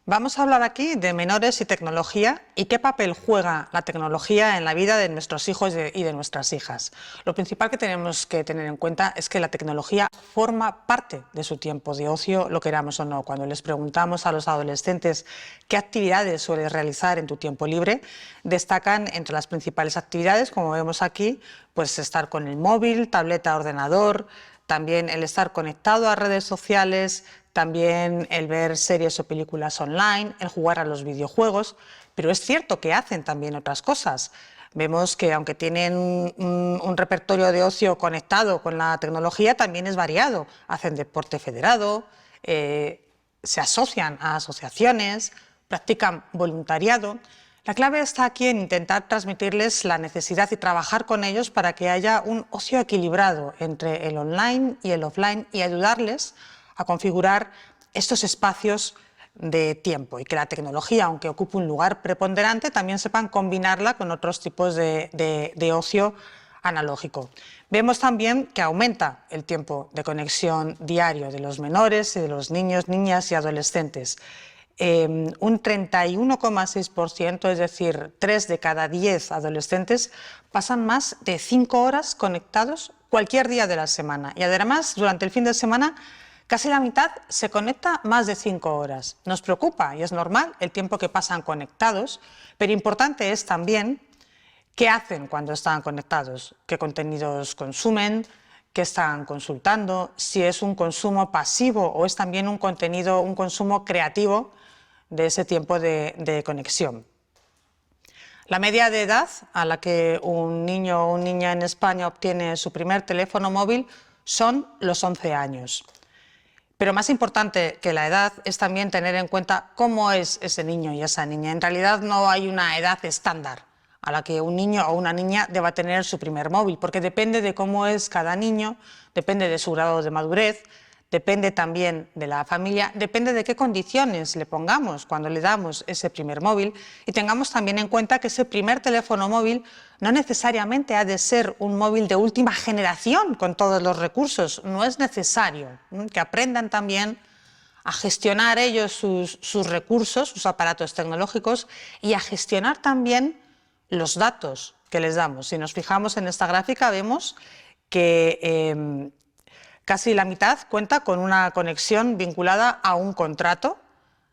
Vamos a hablar aquí de menores y tecnología y qué papel juega la tecnología en la vida de nuestros hijos y de nuestras hijas. Lo principal que tenemos que tener en cuenta es que la tecnología forma parte de su tiempo de ocio, lo queramos o no. Cuando les preguntamos a los adolescentes qué actividades sueles realizar en tu tiempo libre, destacan entre las principales actividades, como vemos aquí, pues estar con el móvil, tableta, ordenador, también el estar conectado a redes sociales, también el ver series o películas online, el jugar a los videojuegos, pero es cierto que hacen también otras cosas. Vemos que aunque tienen un repertorio de ocio conectado con la tecnología, también es variado. Hacen deporte federado, se asocian a asociaciones, practican voluntariado. La clave está aquí en intentar transmitirles la necesidad y trabajar con ellos para que haya un ocio equilibrado entre el online y el offline y ayudarles a configurar estos espacios de tiempo y que la tecnología, aunque ocupe un lugar preponderante, también sepan combinarla con otros tipos de ocio analógico. Vemos también que aumenta el tiempo de conexión diario de los menores y de los niños, niñas y adolescentes. Un 31,6%, es decir, 3 de cada 10 adolescentes, pasan más de 5 horas conectados cualquier día de la semana. Y además, durante el fin de semana, casi la mitad se conecta más de 5 horas. Nos preocupa y es normal el tiempo que pasan conectados, pero importante es también qué hacen cuando están conectados, qué contenidos consumen, qué están consultando, si es un consumo pasivo o es también un contenido, un consumo creativo de ese tiempo de conexión. La media de edad a la que un niño o una niña en España obtiene su primer teléfono móvil son los 11 años. Pero más importante que la edad es también tener en cuenta cómo es ese niño y esa niña. En realidad no hay una edad estándar a la que un niño o una niña deba tener su primer móvil, porque depende de cómo es cada niño, depende de su grado de madurez, depende también de la familia, depende de qué condiciones le pongamos cuando le damos ese primer móvil y tengamos también en cuenta que ese primer teléfono móvil no necesariamente ha de ser un móvil de última generación con todos los recursos, no es necesario, que aprendan también a gestionar ellos sus recursos, sus aparatos tecnológicos y a gestionar también los datos que les damos. Si nos fijamos en esta gráfica vemos que casi la mitad cuenta con una conexión vinculada a un contrato,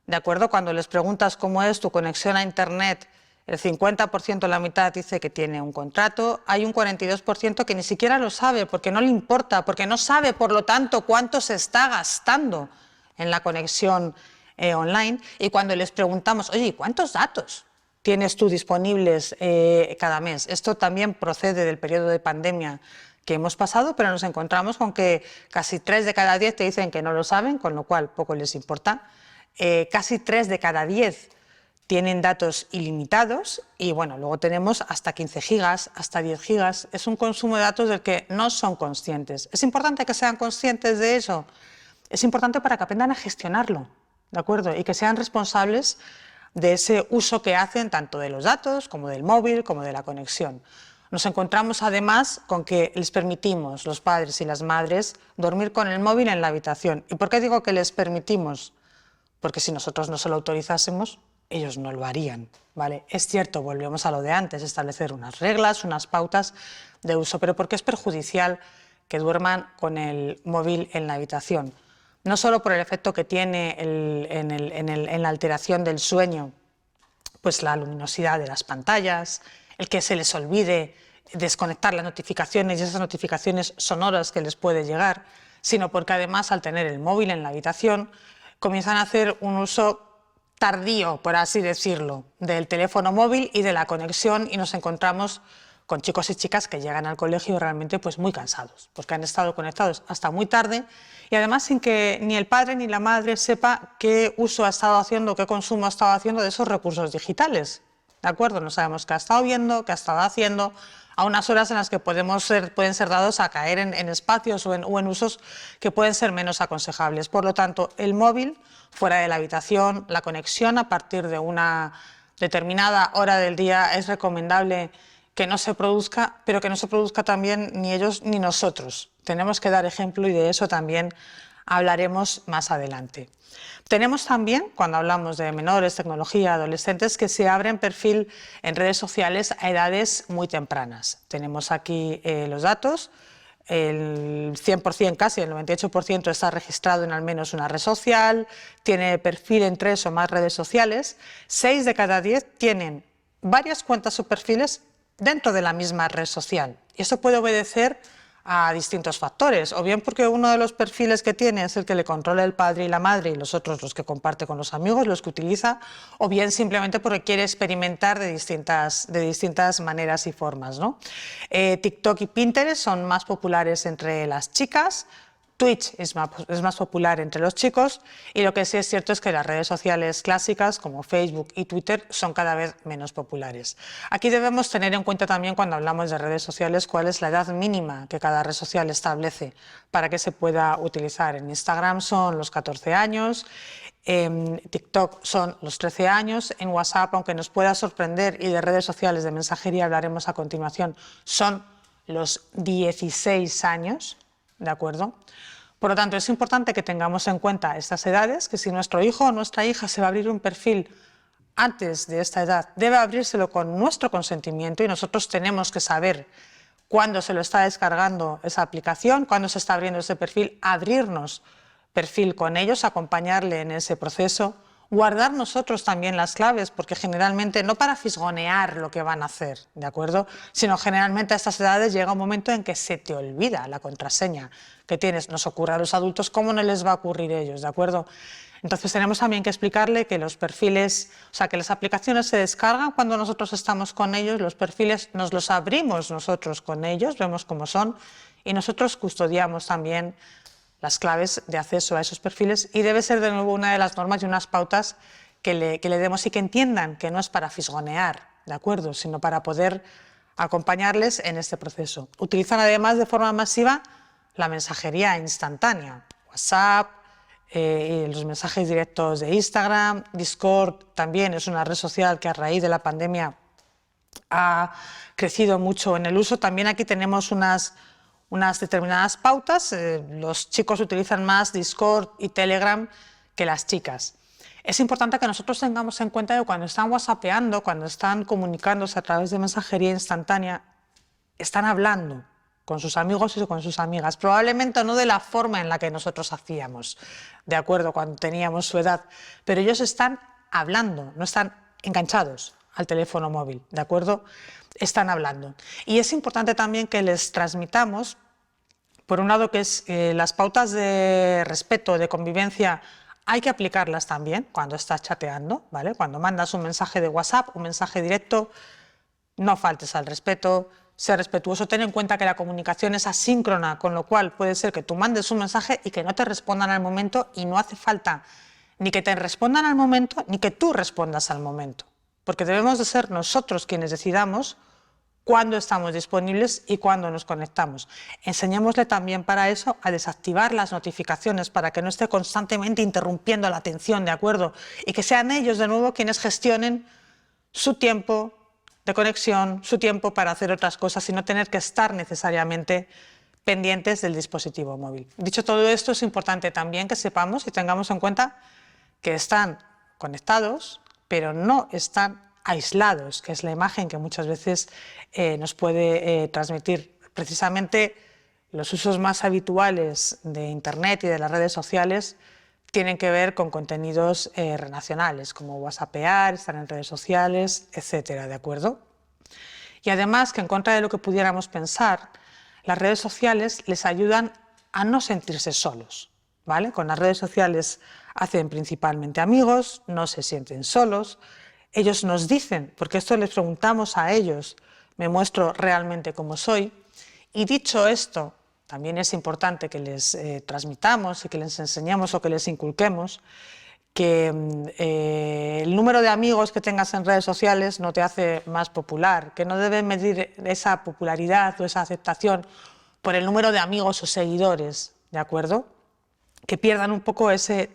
¿de acuerdo? Cuando les preguntas cómo es tu conexión a Internet, el 50%, la mitad, dice que tiene un contrato. Hay un 42% que ni siquiera lo sabe porque no le importa, porque no sabe, por lo tanto, cuánto se está gastando en la conexión online. Y cuando les preguntamos, oye, ¿cuántos datos tienes tú disponibles cada mes? Esto también procede del periodo de pandemia que hemos pasado, pero nos encontramos con que casi 3 de cada 10 te dicen que no lo saben, con lo cual poco les importa. Casi 3 de cada 10 tienen datos ilimitados y bueno, luego tenemos hasta 15 gigas, hasta 10 gigas. Es un consumo de datos del que no son conscientes. ¿Es importante que sean conscientes de eso? Es importante para que aprendan a gestionarlo, ¿de acuerdo? Y que sean responsables de ese uso que hacen tanto de los datos como del móvil, como de la conexión. Nos encontramos además con que les permitimos, los padres y las madres, dormir con el móvil en la habitación. ¿Y por qué digo que les permitimos? Porque si nosotros no se lo autorizásemos, ellos no lo harían, ¿vale? Es cierto, volvemos a lo de antes, establecer unas reglas, unas pautas de uso, pero porque es perjudicial que duerman con el móvil en la habitación. No solo por el efecto que tiene en la alteración del sueño, pues la luminosidad de las pantallas, el que se les olvide desconectar las notificaciones y esas notificaciones sonoras que les puede llegar, sino porque además al tener el móvil en la habitación comienzan a hacer un uso tardío, por así decirlo, del teléfono móvil y de la conexión y nos encontramos con chicos y chicas que llegan al colegio realmente pues muy cansados, porque han estado conectados hasta muy tarde y además sin que ni el padre ni la madre sepa qué uso ha estado haciendo, qué consumo ha estado haciendo de esos recursos digitales. ¿De acuerdo? No sabemos qué ha estado viendo, qué ha estado haciendo, a unas horas en las que pueden ser dados a caer en espacios o en usos que pueden ser menos aconsejables. Por lo tanto, el móvil fuera de la habitación, la conexión a partir de una determinada hora del día es recomendable que no se produzca, pero que no se produzca también ni ellos ni nosotros. Tenemos que dar ejemplo y de eso también hablaremos más adelante. Tenemos también, cuando hablamos de menores, tecnología, adolescentes, que se abren perfil en redes sociales a edades muy tempranas. Tenemos aquí los datos. El 100%, casi el 98% está registrado en al menos una red social, tiene perfil en 3 o más redes sociales. 6 de cada 10 tienen varias cuentas o perfiles dentro de la misma red social. Y esto puede obedecer a distintos factores, o bien porque uno de los perfiles que tiene es el que le controla el padre y la madre y los otros los que comparte con los amigos, los que utiliza, o bien simplemente porque quiere experimentar de distintas maneras y formas, ¿no? TikTok y Pinterest son más populares entre las chicas. Twitch es más popular entre los chicos, y lo que sí es cierto es que las redes sociales clásicas como Facebook y Twitter son cada vez menos populares. Aquí debemos tener en cuenta también, cuando hablamos de redes sociales, cuál es la edad mínima que cada red social establece para que se pueda utilizar. En Instagram son los 14 años, en TikTok son los 13 años, en WhatsApp, aunque nos pueda sorprender, y de redes sociales de mensajería hablaremos a continuación, son los 16 años, ¿de acuerdo? Por lo tanto, es importante que tengamos en cuenta estas edades, que si nuestro hijo o nuestra hija se va a abrir un perfil antes de esta edad, debe abrírselo con nuestro consentimiento, y nosotros tenemos que saber cuándo se lo está descargando esa aplicación, cuándo se está abriendo ese perfil, abrirnos perfil con ellos, acompañarle en ese proceso, guardar nosotros también las claves, porque generalmente, no para fisgonear lo que van a hacer, ¿de acuerdo?, sino generalmente a estas edades llega un momento en que se te olvida la contraseña que tienes. Nos ocurre a los adultos, ¿cómo no les va a ocurrir a ellos?, ¿de acuerdo? Entonces tenemos también que explicarle que los perfiles, o sea, que las aplicaciones se descargan cuando nosotros estamos con ellos, los perfiles nos los abrimos nosotros con ellos, vemos cómo son, y nosotros custodiamos también las claves de acceso a esos perfiles, y debe ser de nuevo una de las normas y unas pautas que le demos, y que entiendan que no es para fisgonear, ¿de acuerdo?, sino para poder acompañarles en este proceso. Utilizan además de forma masiva la mensajería instantánea, WhatsApp, los mensajes directos de Instagram. Discord también es una red social que a raíz de la pandemia ha crecido mucho en el uso. También aquí tenemos unas determinadas pautas. Los chicos utilizan más Discord y Telegram que las chicas. Es importante que nosotros tengamos en cuenta que cuando están whatsappeando, cuando están comunicándose a través de mensajería instantánea, están hablando con sus amigos y con sus amigas, probablemente no de la forma en la que nosotros hacíamos, de acuerdo, cuando teníamos su edad, pero ellos están hablando, no están enganchados al teléfono móvil, ¿de acuerdo? Están hablando. Y es importante también que les transmitamos, por un lado, que es las pautas de respeto, de convivencia, hay que aplicarlas también cuando estás chateando, ¿vale? Cuando mandas un mensaje de WhatsApp, un mensaje directo, no faltes al respeto, sé respetuoso, ten en cuenta que la comunicación es asíncrona, con lo cual puede ser que tú mandes un mensaje y que no te respondan al momento, y no hace falta ni que te respondan al momento, ni que tú respondas al momento, porque debemos de ser nosotros quienes decidamos cuándo estamos disponibles y cuándo nos conectamos. Enseñémosle también para eso a desactivar las notificaciones, para que no esté constantemente interrumpiendo la atención, ¿de acuerdo? Y que sean ellos de nuevo quienes gestionen su tiempo de conexión, su tiempo para hacer otras cosas, y no tener que estar necesariamente pendientes del dispositivo móvil. Dicho todo esto, es importante también que sepamos y tengamos en cuenta que están conectados, pero no están aislados, que es la imagen que muchas veces nos puede transmitir. Precisamente los usos más habituales de Internet y de las redes sociales tienen que ver con contenidos relacionales, como whatsappear, estar en redes sociales, etcétera, ¿de acuerdo? Y además, que en contra de lo que pudiéramos pensar, las redes sociales les ayudan a no sentirse solos, ¿vale? Con las redes sociales hacen principalmente amigos, no se sienten solos. Ellos nos dicen, porque esto les preguntamos a ellos, me muestro realmente como soy. Y dicho esto, también es importante que les transmitamos y que les enseñemos o que les inculquemos que el número de amigos que tengas en redes sociales no te hace más popular, que no debes medir esa popularidad o esa aceptación por el número de amigos o seguidores, ¿de acuerdo? Que pierdan un poco ese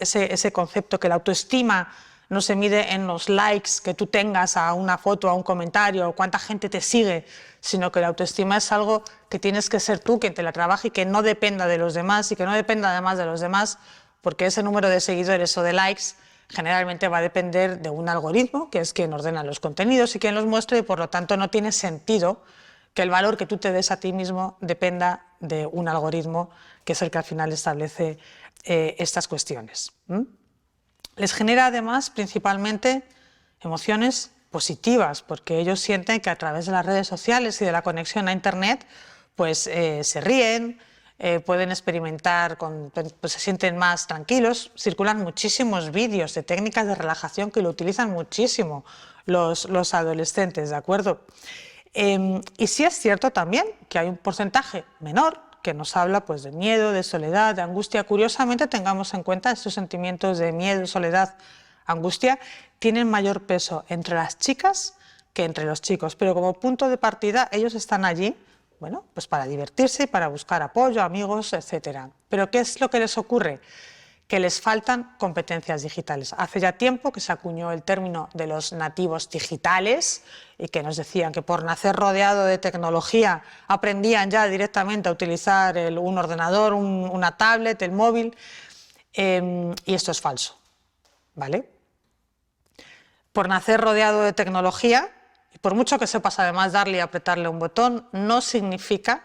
concepto, que la autoestima no se mide en los likes que tú tengas a una foto, a un comentario, o cuánta gente te sigue, sino que la autoestima es algo que tienes que ser tú quien te la trabaje y que no dependa de los demás y que no dependa además de los demás, porque ese número de seguidores o de likes generalmente va a depender de un algoritmo, que es quien ordena los contenidos y quien los muestra, y por lo tanto no tiene sentido que el valor que tú te des a ti mismo dependa de un algoritmo que es el que al final establece estas cuestiones. Les genera además principalmente emociones positivas, porque ellos sienten que a través de las redes sociales y de la conexión a Internet pues se ríen, pueden experimentar, pues se sienten más tranquilos. Circulan muchísimos vídeos de técnicas de relajación que lo utilizan muchísimo los adolescentes, ¿de acuerdo? Y sí es cierto también que hay un porcentaje menor que nos habla pues, de miedo, de soledad, de angustia. Curiosamente, tengamos en cuenta estos sentimientos de miedo, soledad, angustia, tienen mayor peso entre las chicas que entre los chicos, pero como punto de partida ellos están allí, bueno, pues para divertirse y para buscar apoyo, amigos, etc. Pero ¿qué es lo que les ocurre? Que les faltan competencias digitales. Hace ya tiempo que se acuñó el término de los nativos digitales y que nos decían que por nacer rodeado de tecnología aprendían ya directamente a utilizar un ordenador, una tablet, el móvil, y esto es falso, ¿vale? Por nacer rodeado de tecnología, y por mucho que sepas además darle y apretarle un botón, no significa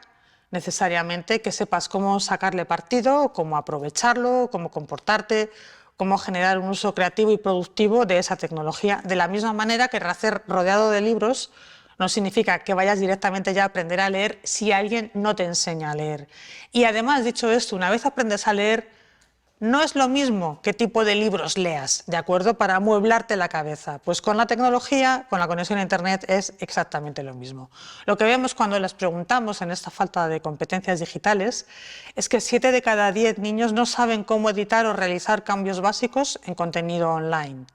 necesariamente que sepas cómo sacarle partido, cómo aprovecharlo, cómo comportarte, cómo generar un uso creativo y productivo de esa tecnología. De la misma manera que nacer rodeado de libros no significa que vayas directamente ya a aprender a leer si alguien no te enseña a leer. Y además, dicho esto, una vez aprendes a leer, no es lo mismo qué tipo de libros leas, ¿de acuerdo? Para amueblarte la cabeza. Pues con la tecnología, con la conexión a Internet, es exactamente lo mismo. Lo que vemos cuando les preguntamos en esta falta de competencias digitales es que 7 de cada 10 niños no saben cómo editar o realizar cambios básicos en contenido online.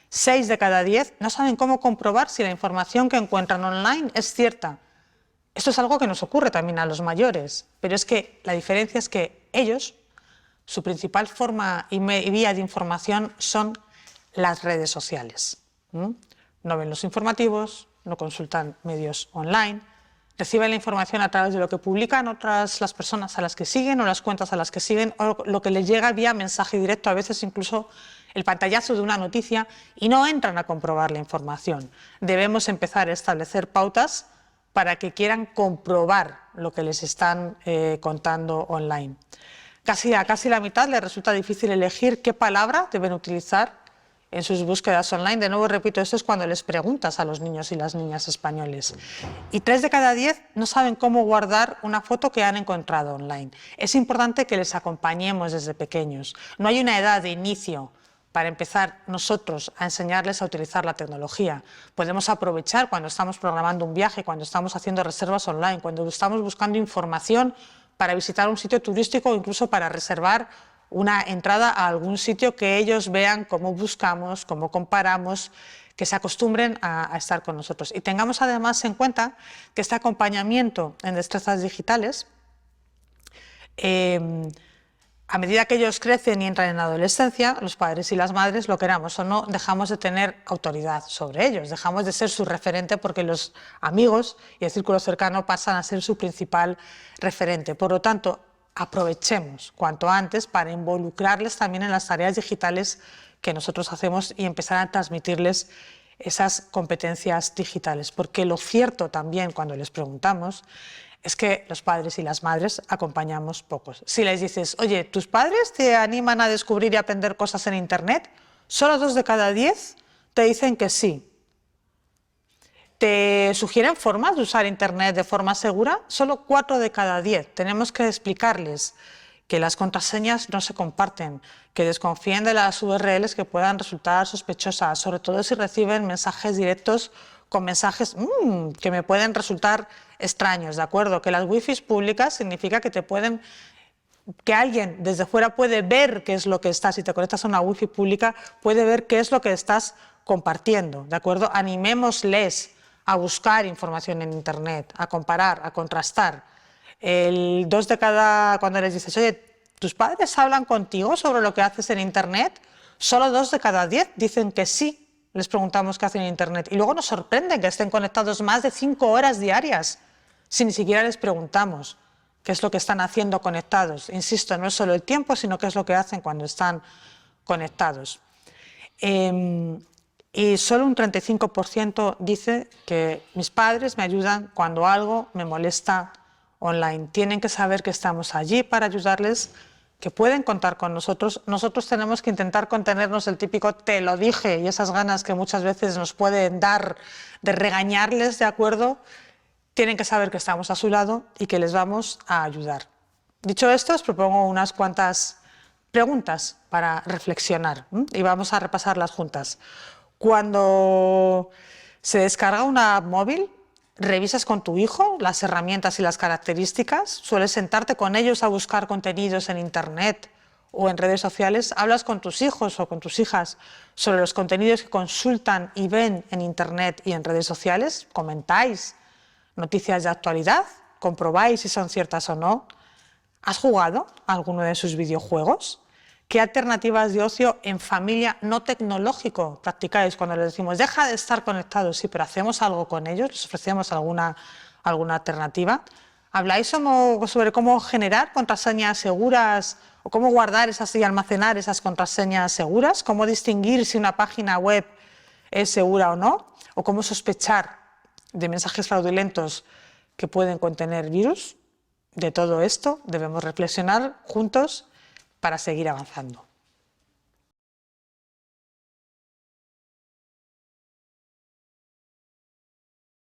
6 de cada 10 no saben cómo comprobar si la información que encuentran online es cierta. Esto es algo que nos ocurre también a los mayores, pero es que la diferencia es que ellos, su principal forma y vía de información son las redes sociales. No ven los informativos, no consultan medios online, reciben la información a través de lo que publican las personas a las que siguen o las cuentas a las que siguen, o lo que les llega vía mensaje directo, a veces incluso el pantallazo de una noticia, y no entran a comprobar la información. Debemos empezar a establecer pautas para que quieran comprobar lo que les están contando online. A casi la mitad les resulta difícil elegir qué palabra deben utilizar en sus búsquedas online. De nuevo, repito, esto es cuando les preguntas a los niños y las niñas españoles. Y 3 de cada 10 no saben cómo guardar una foto que han encontrado online. Es importante que les acompañemos desde pequeños. No hay una edad de inicio para empezar nosotros a enseñarles a utilizar la tecnología. Podemos aprovechar cuando estamos programando un viaje, cuando estamos haciendo reservas online, cuando estamos buscando información para visitar un sitio turístico o incluso para reservar una entrada a algún sitio, que ellos vean cómo buscamos, cómo comparamos, que se acostumbren a estar con nosotros. Y tengamos además en cuenta que este acompañamiento en destrezas digitales, a medida que ellos crecen y entran en la adolescencia, los padres y las madres, lo queramos o no, dejamos de tener autoridad sobre ellos, dejamos de ser su referente, porque los amigos y el círculo cercano pasan a ser su principal referente. Por lo tanto, aprovechemos cuanto antes para involucrarles también en las tareas digitales que nosotros hacemos y empezar a transmitirles esas competencias digitales, porque lo cierto también cuando les preguntamos es que los padres y las madres acompañamos pocos. Si les dices, oye, ¿tus padres te animan a descubrir y aprender cosas en Internet? Solo 2 de cada 10 te dicen que sí. ¿Te sugieren formas de usar Internet de forma segura? Solo 4 de cada 10. Tenemos que explicarles que las contraseñas no se comparten, que desconfíen de las URLs que puedan resultar sospechosas, sobre todo si reciben mensajes directos con mensajes que me pueden resultar extraños, ¿de acuerdo? Que las wifis públicas significa que alguien desde fuera puede ver qué es lo que estás, si te conectas a una wifi pública, puede ver qué es lo que estás compartiendo, ¿de acuerdo? Animémosles a buscar información en Internet, a comparar, a contrastar. Cuando les dices, oye, ¿Tus padres hablan contigo sobre lo que haces en Internet? Solo 2 de cada 10 dicen que sí. Les preguntamos qué hacen en Internet y luego nos sorprende que estén conectados más de 5 horas diarias, si ni siquiera les preguntamos qué es lo que están haciendo conectados. Insisto, no es solo el tiempo, sino qué es lo que hacen cuando están conectados. Y solo un 35% dice que mis padres me ayudan cuando algo me molesta online. Tienen que saber que estamos allí para ayudarles, que pueden contar con nosotros. Nosotros tenemos que intentar contenernos el típico te lo dije y esas ganas que muchas veces nos pueden dar de regañarles, ¿de acuerdo? Tienen que saber que estamos a su lado y que les vamos a ayudar. Dicho esto, os propongo unas cuantas preguntas para reflexionar y vamos a repasarlas juntas. Cuando se descarga una app móvil, ¿revisas con tu hijo las herramientas y las características? ¿Sueles sentarte con ellos a buscar contenidos en Internet o en redes sociales? ¿Hablas con tus hijos o con tus hijas sobre los contenidos que consultan y ven en Internet y en redes sociales? ¿Comentáis noticias de actualidad? ¿Comprobáis si son ciertas o no? ¿Has jugado a alguno de sus videojuegos? ¿Qué alternativas de ocio en familia no tecnológico practicáis cuando les decimos deja de estar conectados? Sí, pero ¿hacemos algo con ellos? ¿Les ofrecemos alguna alternativa? ¿Habláis sobre cómo generar contraseñas seguras o cómo guardar y almacenar esas contraseñas seguras? ¿Cómo distinguir si una página web es segura o no? ¿O cómo sospechar de mensajes fraudulentos que pueden contener virus? De todo esto debemos reflexionar juntos para seguir avanzando.